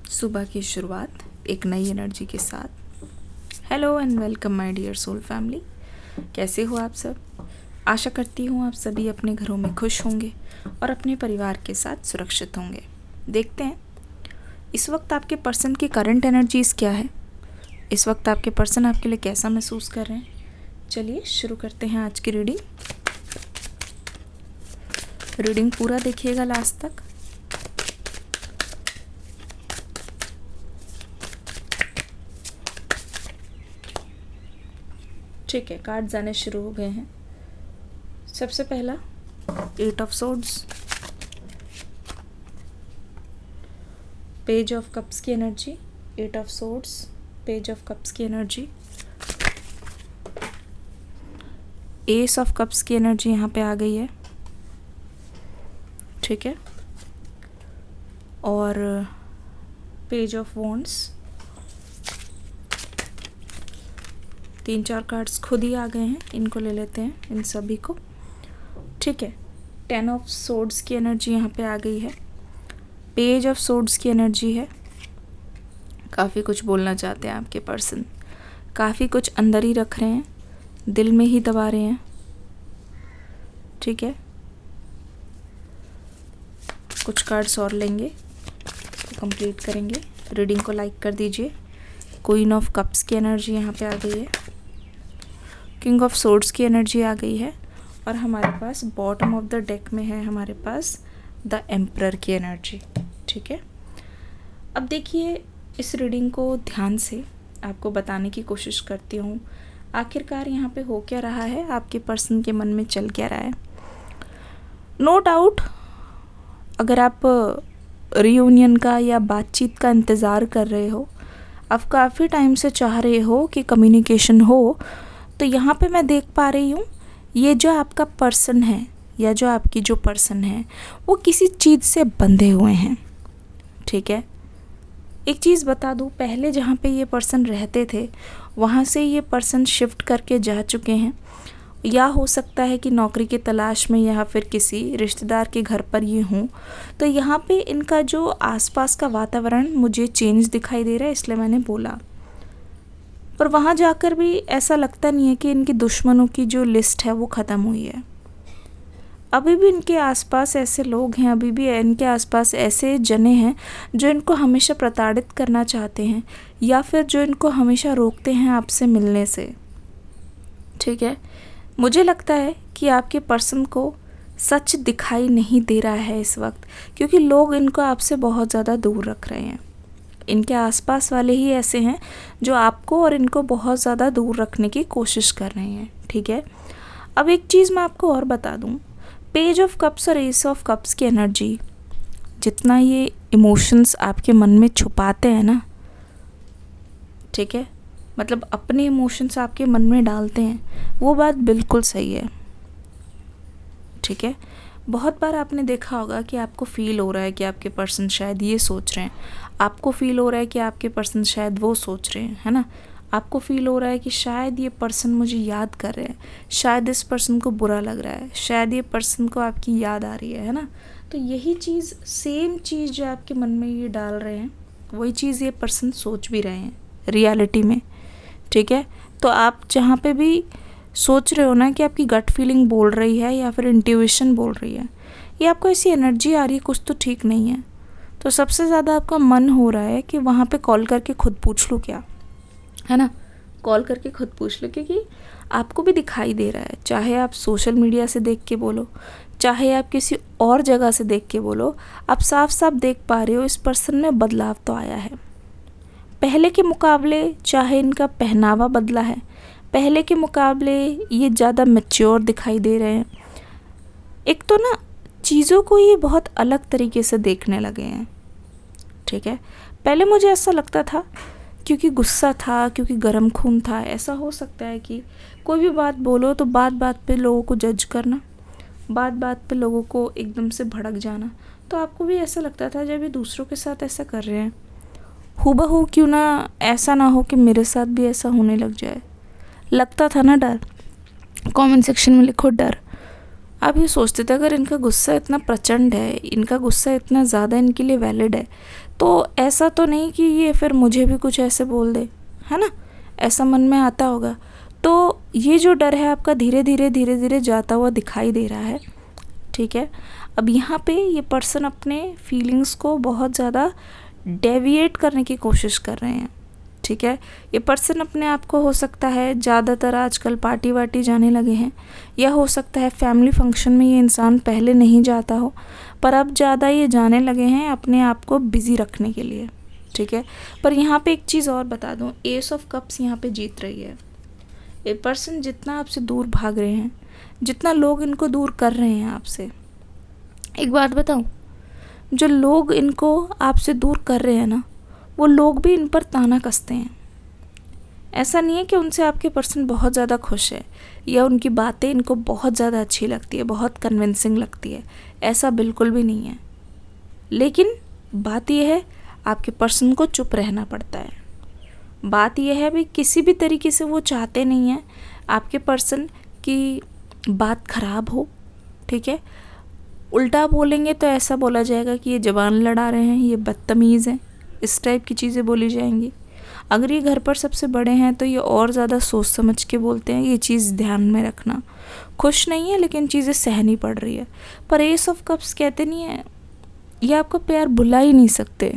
सुबह की शुरुआत एक नई एनर्जी के साथ। Hello and welcome my dear soul family. कैसे हो आप सब? आशा करती हूँ आप सभी अपने घरों में खुश होंगे और अपने परिवार के साथ सुरक्षित होंगे। देखते हैं इस वक्त आपके पर्सन की करंट एनर्जीज़ क्या है। इस वक्त आपके पर्सन आपके लिए कैसा महसूस कर रहे हैं। चलिए शुरू करते हैं आज की रीडिंग पूरा देखिएगा लास्ट तक। ठीक है, कार्ड्स आने शुरू हो गए हैं। सबसे पहला 8 of swords, page of cups की energy, 8 of swords, page of cups की एनर्जी, एस ऑफ कप्स की एनर्जी यहाँ पे आ गई है। ठीक है, और पेज ऑफ वॉन्ड्स। 3-4 कार्ड्स खुद ही आ गए हैं, इनको ले लेते हैं इन सभी को। ठीक है, 10 ऑफ सोर्ड्स की एनर्जी यहाँ पे आ गई है। पेज ऑफ सोर्ड्स की एनर्जी है। काफ़ी कुछ बोलना चाहते हैं आपके पर्सन, काफ़ी कुछ अंदर ही रख रहे हैं, दिल में ही दबा रहे हैं। ठीक है, कुछ कार्ड्स और लेंगे तो कंप्लीट करेंगे। रीडिंग को लाइक कर दीजिए। क्वीन ऑफ कप्स की एनर्जी यहाँ पे आ गई है। किंग ऑफ सोर्ड्स की एनर्जी आ गई है। और हमारे पास बॉटम ऑफ द डेक में है हमारे पास द एम्परर की एनर्जी। ठीक है, अब देखिए इस रीडिंग को ध्यान से आपको बताने की कोशिश करती हूँ। आखिरकार यहाँ पे हो क्या रहा है, आपके पर्सन के मन में चल क्या रहा है। नो डाउट अगर आप रियूनियन का या बातचीत का इंतज़ार कर रहे हो, आप काफ़ी टाइम से चाह रहे हो कि कम्युनिकेशन हो, तो यहाँ पे मैं देख पा रही हूँ ये जो आपका पर्सन है या जो आपकी जो पर्सन है वो किसी चीज़ से बंधे हुए हैं। ठीक है, एक चीज़ बता दूँ, पहले जहाँ पे ये पर्सन रहते थे वहाँ से ये पर्सन शिफ्ट करके जा चुके हैं, या हो सकता है कि नौकरी की तलाश में या फिर किसी रिश्तेदार के घर पर ये हों। तो यहाँ पे इनका जो आसपास का वातावरण मुझे चेंज दिखाई दे रहा है, इसलिए मैंने बोला। पर वहाँ जाकर भी ऐसा लगता नहीं है कि इनकी दुश्मनों की जो लिस्ट है वो ख़त्म हुई है। अभी भी इनके आसपास ऐसे लोग हैं, अभी भी इनके आसपास ऐसे जने हैं जो इनको हमेशा प्रताड़ित करना चाहते हैं या फिर जो इनको हमेशा रोकते हैं आपसे मिलने से। ठीक है, मुझे लगता है कि आपके पर्सन को सच दिखाई नहीं दे रहा है इस वक्त, क्योंकि लोग इनको आपसे बहुत ज़्यादा दूर रख रहे हैं। इनके आसपास वाले ही ऐसे हैं जो आपको और इनको बहुत ज़्यादा दूर रखने की कोशिश कर रहे हैं। ठीक है, अब एक चीज़ मैं आपको और बता दूं, पेज ऑफ कप्स और एस ऑफ कप्स की एनर्जी, जितना ये इमोशंस आपके मन में छुपाते हैं ना, ठीक है, मतलब अपने इमोशंस आपके मन में डालते हैं, वो बात बिल्कुल सही है। ठीक है, बहुत बार आपने देखा होगा कि आपको फ़ील हो रहा है कि आपके पर्सन शायद ये सोच रहे हैं, आपको फ़ील हो रहा है कि आपके पर्सन शायद वो सोच रहे हैं, है ना। आपको फ़ील हो रहा है कि शायद ये पर्सन मुझे याद कर रहे हैं, शायद इस पर्सन को बुरा लग रहा है, शायद ये पर्सन को आपकी याद आ रही है ना। तो यही चीज़, सेम चीज़ जो आपके मन में ये डाल रहे हैं, वही चीज़ ये पर्सन सोच भी रहे हैं रियलिटी में। ठीक है, तो आप जहाँ पे भी सोच रहे हो ना कि आपकी गट फीलिंग बोल रही है या फिर इंट्यूशन बोल रही है, ये आपको ऐसी एनर्जी आ रही है, कुछ तो ठीक नहीं है। तो सबसे ज़्यादा आपका मन हो रहा है कि वहाँ पे कॉल करके खुद पूछ लो, क्या है ना, कॉल करके खुद पूछ लो, क्योंकि आपको भी दिखाई दे रहा है। चाहे आप सोशल मीडिया से देख के बोलो, चाहे आप किसी और जगह से देख के बोलो, आप साफ साफ देख पा रहे हो इस पर्सन में बदलाव तो आया है। पहले के मुकाबले चाहे इनका पहनावा बदला है, पहले के मुकाबले ये ज़्यादा मैच्योर दिखाई दे रहे हैं। एक तो ना चीज़ों को ये बहुत अलग तरीके से देखने लगे हैं। ठीक है, पहले मुझे ऐसा लगता था क्योंकि गुस्सा था, क्योंकि गर्म खून था, ऐसा हो सकता है कि कोई भी बात बोलो तो बात बात पे लोगों को जज करना, बात बात पे लोगों को एकदम से भड़क जाना। तो आपको भी ऐसा लगता था जब ये दूसरों के साथ ऐसा कर रहे हैं, हूबहू क्यों ना ऐसा ना हो कि मेरे साथ भी ऐसा होने लग जाए। लगता था ना डर। कमेंट सेक्शन में लिखो डर। आप ये सोचते थे अगर इनका गुस्सा इतना प्रचंड है, इनका गुस्सा इतना ज़्यादा इनके लिए वैलिड है, तो ऐसा तो नहीं कि ये फिर मुझे भी कुछ ऐसे बोल दे, है ना, ऐसा मन में आता होगा। तो ये जो डर है आपका धीरे धीरे जाता हुआ दिखाई दे रहा है, ठीक है। अब यहाँ पे ये पर्सन अपने फीलिंग्स को बहुत ज़्यादा डेविएट करने की कोशिश कर रहे हैं, ठीक है। ये पर्सन अपने आप को हो सकता है ज़्यादातर आजकल पार्टी वार्टी जाने लगे हैं, या हो सकता है फैमिली फंक्शन में ये इंसान पहले नहीं जाता हो, पर अब ज़्यादा ये जाने लगे हैं अपने आप को बिज़ी रखने के लिए, ठीक है। पर यहाँ पे एक चीज़ और बता दूँ, एस ऑफ कप्स यहाँ पे जीत रही है। ये पर्सन जितना आपसे दूर भाग रहे हैं, जितना लोग इनको दूर कर रहे हैं आपसे, एक बात बताऊँ, जो लोग इनको आपसे दूर कर रहे हैं ना, वो लोग भी इन पर ताना कसते हैं। ऐसा नहीं है कि उनसे आपके पर्सन बहुत ज़्यादा खुश है या उनकी बातें इनको बहुत ज़्यादा अच्छी लगती है, बहुत कन्विंसिंग लगती है, ऐसा बिल्कुल भी नहीं है। लेकिन बात यह है आपके पर्सन को चुप रहना पड़ता है। बात यह है भाई किसी भी तरीके से वो चाहते नहीं हैं आपके पर्सन की बात ख़राब हो, ठीक है। उल्टा बोलेंगे तो ऐसा बोला जाएगा कि ये ज़बान लड़ा रहे हैं, ये बदतमीज़ हैं, इस टाइप की चीज़ें बोली जाएंगी। अगर ये घर पर सबसे बड़े हैं तो ये और ज़्यादा सोच समझ के बोलते हैं, ये चीज़ ध्यान में रखना। खुश नहीं है लेकिन चीज़ें सहनी पड़ रही है। पर एस ऑफ कप्स कहते नहीं है ये आपका प्यार भुला ही नहीं सकते,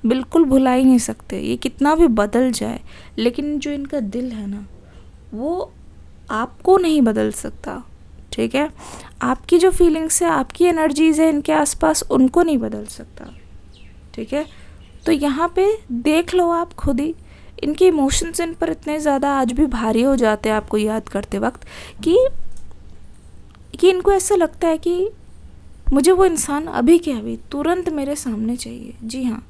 बिल्कुल भुला ही नहीं सकते। ये कितना भी बदल जाए लेकिन जो इनका दिल है ना, वो आपको नहीं बदल सकता, ठीक है। आपकी जो फीलिंग्स है, आपकी एनर्जीज़ है इनके आसपास, उनको नहीं बदल सकता, ठीक है। तो यहाँ पे देख लो आप खुद ही, इनके इमोशंस इन पर इतने ज़्यादा आज भी भारी हो जाते हैं आपको याद करते वक्त कि इनको ऐसा लगता है कि मुझे वो इंसान अभी के अभी तुरंत मेरे सामने चाहिए। जी हाँ,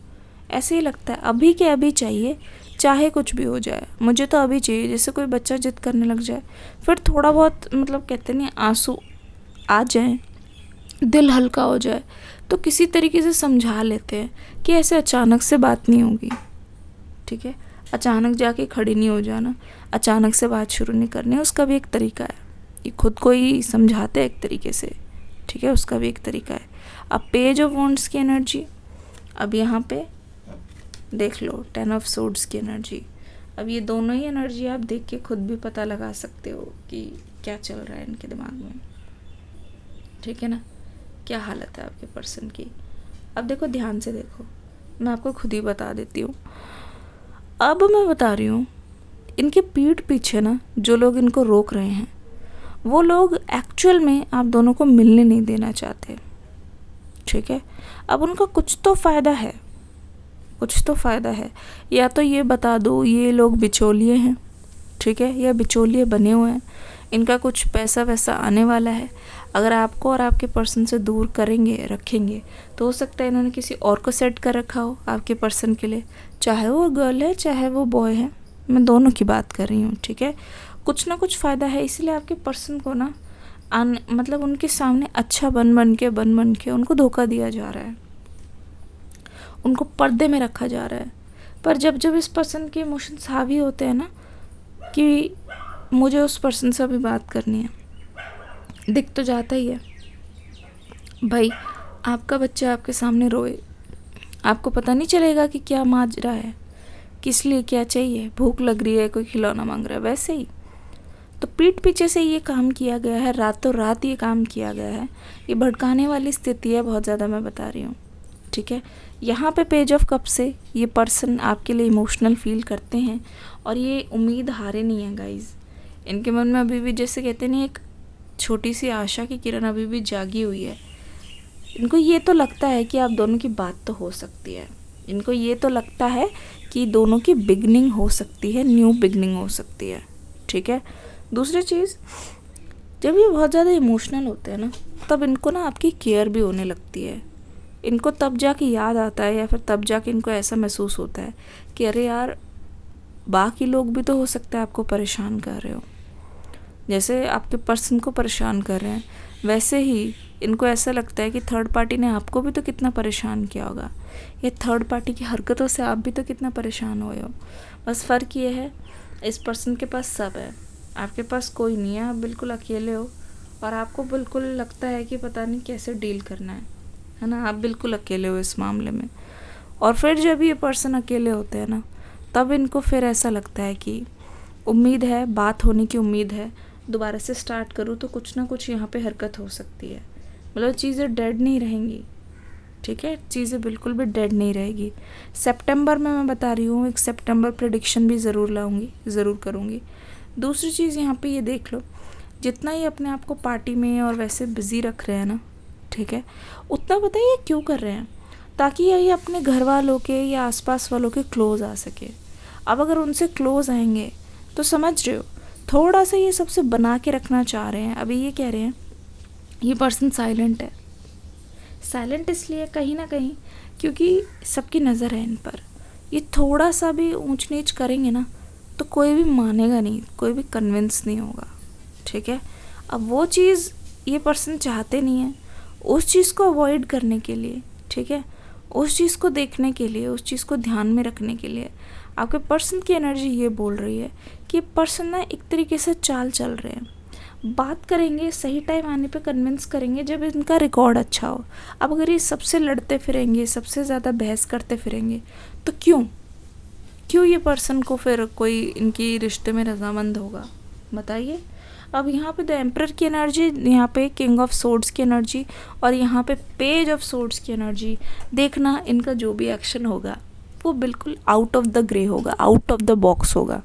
ऐसे ही लगता है, अभी के अभी चाहिए, चाहे कुछ भी हो जाए, मुझे तो अभी चाहिए। जैसे कोई बच्चा जिद करने लग जाए, फिर थोड़ा बहुत मतलब कहते नहीं आंसू आ जाए, दिल हल्का हो जाए, तो किसी तरीके से समझा लेते हैं कि ऐसे अचानक से बात नहीं होगी, ठीक है। अचानक जाके खड़ी नहीं हो जाना, अचानक से बात शुरू नहीं करनी, उसका भी एक तरीका है। ये खुद को ही समझाते हैं एक तरीके से, ठीक है, उसका भी एक तरीका है। अब पेज ऑफ वॉन्ड्स की एनर्जी, अब यहाँ पे देख लो 10 ऑफ सोर्ड्स की एनर्जी। अब ये दोनों ही एनर्जी आप देख के खुद भी पता लगा सकते हो कि क्या चल रहा है इनके दिमाग में, ठीक है ना, क्या हालत है आपके पर्सन की। अब देखो, ध्यान से देखो, मैं आपको खुद ही बता देती हूँ। अब मैं बता रही हूँ, इनके पीठ पीछे ना जो लोग इनको रोक रहे हैं, वो लोग एक्चुअल में आप दोनों को मिलने नहीं देना चाहते, ठीक है। अब उनका कुछ तो फ़ायदा है, कुछ तो फ़ायदा है। या तो ये बता दो ये लोग बिचौलिए हैं, ठीक है, या बिचौलिए बने हुए हैं, इनका कुछ पैसा वैसा आने वाला है। अगर आपको और आपके पर्सन से दूर करेंगे, रखेंगे, तो हो सकता है इन्होंने किसी और को सेट कर रखा हो आपके पर्सन के लिए, चाहे वो गर्ल है चाहे वो बॉय है, मैं दोनों की बात कर रही हूँ, ठीक है। कुछ ना कुछ फ़ायदा है, इसलिए आपके पर्सन को ना मतलब उनके सामने अच्छा बन बन के उनको धोखा दिया जा रहा है, उनको पर्दे में रखा जा रहा है। पर जब इस पर्सन के इमोशंस हावी होते हैं ना कि मुझे उस पर्सन से अभी बात करनी है, दिख तो जाता ही है भाई, आपका बच्चा आपके सामने रोए, आपको पता नहीं चलेगा कि क्या माजरा है, किस लिए क्या चाहिए, भूख लग रही है, कोई खिलौना मांग रहा है, वैसे ही। तो पीठ पीछे से ये काम किया गया है, रातों रात ये काम किया गया है। ये भड़काने वाली स्थिति है बहुत ज़्यादा, मैं बता रही हूँ, ठीक है। यहाँ पे पेज ऑफ कप से ये पर्सन आपके लिए इमोशनल फील करते हैं और ये उम्मीद हारे नहीं है गाइज। इनके मन में अभी भी जैसे कहते नहीं, एक छोटी सी आशा की किरण अभी भी जागी हुई है। इनको ये तो लगता है कि आप दोनों की बात तो हो सकती है, इनको ये तो लगता है कि दोनों की बिगनिंग हो सकती है, न्यू बिगनिंग हो सकती है, ठीक है। दूसरी चीज़, जब ये बहुत ज़्यादा इमोशनल होते हैं ना, तब इनको ना आपकी केयर भी होने लगती है। इनको तब जाके याद आता है या फिर तब जाके इनको ऐसा महसूस होता है कि अरे यार, बाकी लोग भी तो हो सकता है आपको परेशान कर रहे हो, जैसे आपके पर्सन को परेशान कर रहे हैं, वैसे ही इनको ऐसा लगता है कि थर्ड पार्टी ने आपको भी तो कितना परेशान किया होगा, या थर्ड पार्टी की हरकतों से आप भी तो कितना परेशान हुए हो। बस फ़र्क ये है, इस पर्सन के पास सब है, आपके पास कोई नहीं है, आप बिल्कुल अकेले हो और आपको बिल्कुल लगता है कि पता नहीं कैसे डील करना है ना, आप बिल्कुल अकेले हो इस मामले में। और फिर जब ये पर्सन अकेले होते हैं ना, तब इनको फिर ऐसा लगता है कि उम्मीद है, बात होने की उम्मीद है, दोबारा से स्टार्ट करूँ तो कुछ ना कुछ यहाँ पे हरकत हो सकती है। मतलब चीज़ें डेड नहीं रहेंगी, ठीक है, चीज़ें बिल्कुल भी डेड नहीं रहेगी। सितंबर में मैं बता रही हूँ, एक सितंबर प्रेडिक्शन भी ज़रूर लाऊंगी, ज़रूर करूँगी। दूसरी चीज़ यहाँ पे ये देख लो, जितना ही अपने आप को पार्टी में और वैसे बिज़ी रख रहे हैं ना, ठीक है, उतना पता है ये क्यों कर रहे हैं, ताकि ये अपने घर वालों के या आसपास वालों के क्लोज आ सके। अब अगर उनसे क्लोज आएंगे तो समझ रहे हो, थोड़ा सा ये सबसे बना के रखना चाह रहे हैं। अभी ये कह रहे हैं ये पर्सन साइलेंट है। साइलेंट इसलिए कहीं ना कहीं क्योंकि सबकी नज़र है इन पर। ये थोड़ा सा भी ऊंच नीच करेंगे ना तो कोई भी मानेगा नहीं, कोई भी कन्विंस नहीं होगा, ठीक है। अब वो चीज़ ये पर्सन चाहते नहीं है, उस चीज़ को अवॉइड करने के लिए, ठीक है, उस चीज़ को देखने के लिए, उस चीज़ को ध्यान में रखने के लिए आपके पर्सन की एनर्जी ये बोल रही है कि पर्सन ना एक तरीके से चाल चल रहे हैं, बात करेंगे, सही टाइम आने पे कन्विंस करेंगे जब इनका रिकॉर्ड अच्छा हो। अब अगर ये सबसे लड़ते फिरेंगे, सबसे ज़्यादा बहस करते फिरेंगे तो क्यों ये पर्सन को फिर कोई इनकी रिश्ते में रजामंद होगा, बताइए। अब यहाँ पे द एम्परर की एनर्जी, यहाँ पे किंग ऑफ सोर्ड्स की एनर्जी और यहाँ पे पेज ऑफ सोर्ड्स की एनर्जी, देखना इनका जो भी एक्शन होगा वो बिल्कुल आउट ऑफ द ग्रे होगा, आउट ऑफ द बॉक्स होगा।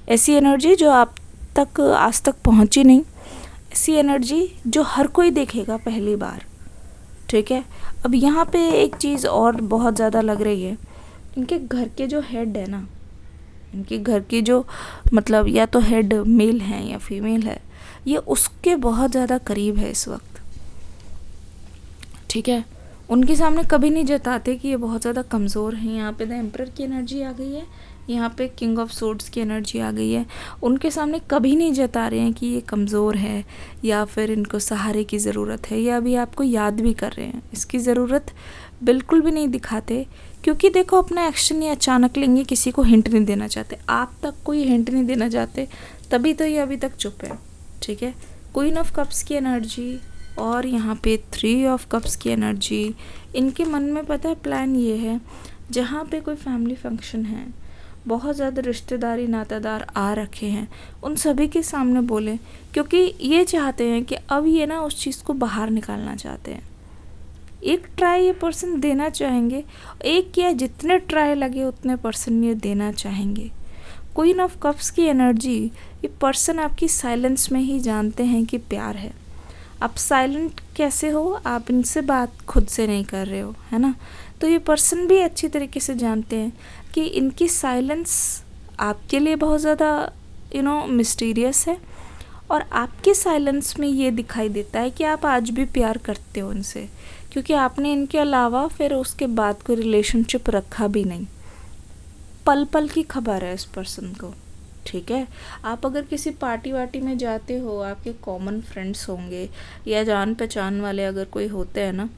ऐसी एनर्जी जो आप तक आज तक पहुंची नहीं, ऐसी एनर्जी जो हर कोई देखेगा पहली बार, ठीक है। अब यहाँ पे एक चीज़ और बहुत ज़्यादा लग रही है, इनके घर के जो हेड है ना, इनके घर की जो मतलब या तो हेड मेल है या फीमेल है, ये उसके बहुत ज़्यादा करीब है इस वक्त, ठीक है। उनके सामने कभी नहीं जताते कि ये बहुत ज़्यादा कमज़ोर हैं। यहाँ पे द एम्परर की एनर्जी आ गई है, यहाँ पे किंग ऑफ सोर्ड्स की एनर्जी आ गई है। उनके सामने कभी नहीं जता रहे हैं कि ये कमज़ोर है या फिर इनको सहारे की ज़रूरत है, या अभी आपको याद भी कर रहे हैं, इसकी ज़रूरत बिल्कुल भी नहीं दिखाते। क्योंकि देखो अपना एक्शन ये अचानक लेंगे, किसी को हिंट नहीं देना चाहते, आप तक कोई हिंट नहीं देना चाहते, तभी तो ये अभी तक चुप है, ठीक है। क्वीन ऑफ कप्स की एनर्जी और यहाँ पे 3 ऑफ कप्स की एनर्जी, इनके मन में पता है प्लान ये है, जहाँ पे कोई फैमिली फंक्शन है, बहुत ज़्यादा रिश्तेदारी नातेदार आ रखे हैं, उन सभी के सामने बोलें, क्योंकि ये चाहते हैं कि अब ये ना उस चीज़ को बाहर निकालना चाहते हैं। एक ट्राई ये पर्सन देना चाहेंगे, एक क्या जितने ट्राई लगे उतने पर्सन ये देना चाहेंगे। क्वीन ऑफ कप्स की एनर्जी, ये पर्सन आपकी साइलेंस में ही जानते हैं कि प्यार है। आप साइलेंट कैसे हो, आप इनसे बात खुद से नहीं कर रहे हो, है ना, तो ये पर्सन भी अच्छी तरीके से जानते हैं कि इनकी साइलेंस आपके लिए बहुत ज़्यादा मिस्टीरियस है, और आपके साइलेंस में ये दिखाई देता है कि आप आज भी प्यार करते हो इनसे, क्योंकि आपने इनके अलावा फिर उसके बाद कोई रिलेशनशिप रखा भी नहीं। पल पल की खबर है इस पर्सन को, ठीक है। आप अगर किसी पार्टी वार्टी में जाते हो, आपके कॉमन फ्रेंड्स होंगे या जान पहचान वाले अगर कोई होते हैं ना,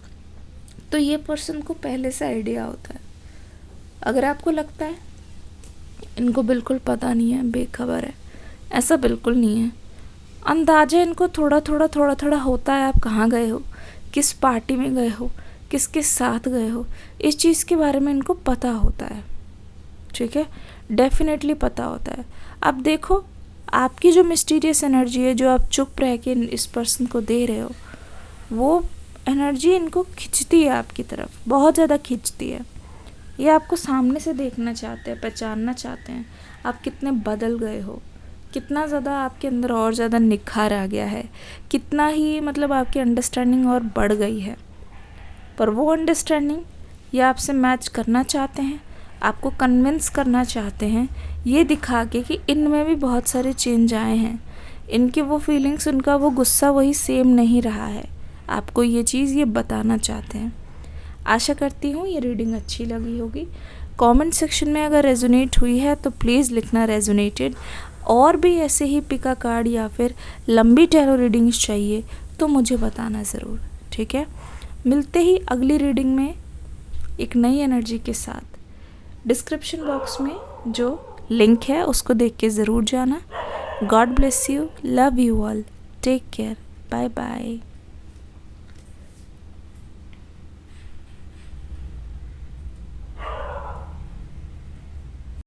तो ये पर्सन को पहले से आइडिया होता है। अगर आपको लगता है इनको बिल्कुल पता नहीं है, बेखबर है, ऐसा बिल्कुल नहीं है। अंदाज़ा इनको थोड़ा थोड़ा होता है, आप कहाँ गए हो, किस पार्टी में गए हो, किसके साथ गए हो, इस चीज़ के बारे में इनको पता होता है, ठीक है, डेफिनेटली पता होता है। अब देखो आपकी जो मिस्टीरियस एनर्जी है, जो आप चुप रह के इस पर्सन को दे रहे हो, वो एनर्जी इनको खींचती है आपकी तरफ, बहुत ज़्यादा खींचती है। ये आपको सामने से देखना चाहते हैं, पहचानना चाहते हैं आप कितने बदल गए हो, कितना ज़्यादा आपके अंदर और ज़्यादा निखार आ गया है, कितना ही मतलब आपकी अंडरस्टैंडिंग और बढ़ गई है। पर वो अंडरस्टैंडिंग ये आपसे मैच करना चाहते हैं, आपको कन्विंस करना चाहते हैं, ये दिखा के कि इनमें भी बहुत सारे चेंज आए हैं, इनके वो फीलिंग्स, उनका वो गुस्सा वही सेम नहीं रहा है, आपको ये चीज़ ये बताना चाहते हैं। आशा करती हूँ ये रीडिंग अच्छी लगी होगी। कमेंट सेक्शन में अगर रेजोनेट हुई है तो प्लीज़ लिखना रेजोनेटेड। और भी ऐसे ही पिका कार्ड या फिर लंबी टैरो रीडिंग्स चाहिए तो मुझे बताना ज़रूर, ठीक है। मिलते ही अगली रीडिंग में एक नई एनर्जी के साथ। डिस्क्रिप्शन बॉक्स में जो लिंक है उसको देख के ज़रूर जाना। God bless you, love you all, take care. Bye bye.